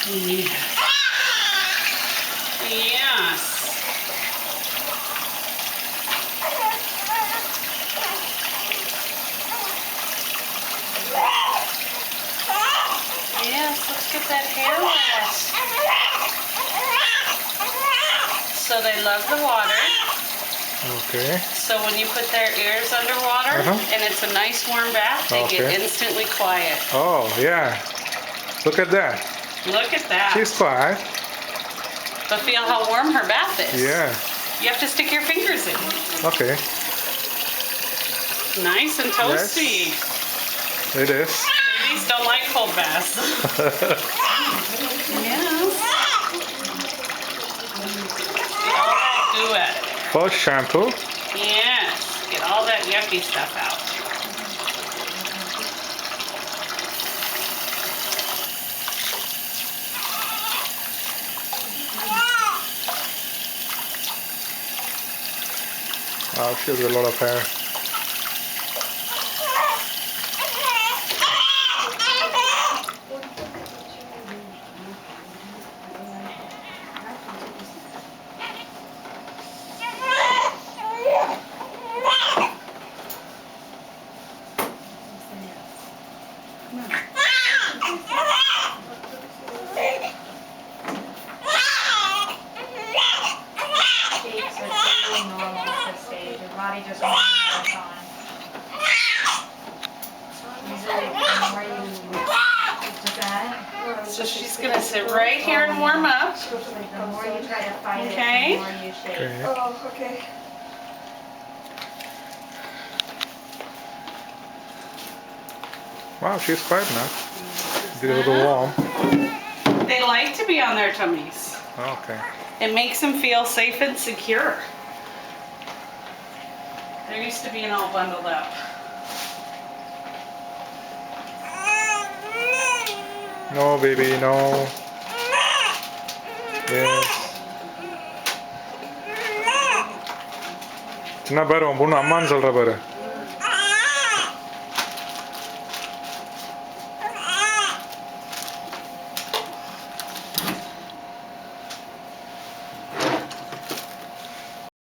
Yes. Yes, let's get that hair wet. So they love the water. Okay. So when you put their ears underwater and it's a nice warm bath, they get instantly quiet. Oh, yeah. Look at that. Look at that. She's quiet. But feel how warm her bath is. Yeah. You have to stick your fingers in. Okay. Nice and toasty. Yes, it is. Babies don't like cold baths. Yes. Get all that goo out of there. First shampoo. Yes. Get all that yucky stuff out. Wow, she has a lot of hair. Body just wants to on. Usually, the more you that, So she's going to sit right here and warm up. the more you try to fight Okay. it, the more you shake. Okay. Oh, okay. Wow, she's quiet now. It's a little warm. They like to be on their tummies. Okay. It makes them feel safe and secure. They're used to being all bundled up. No, baby, no. Yes. சின்ன பாரு உன் பொண்ணு அம்மான்னு சொல்ற பாரு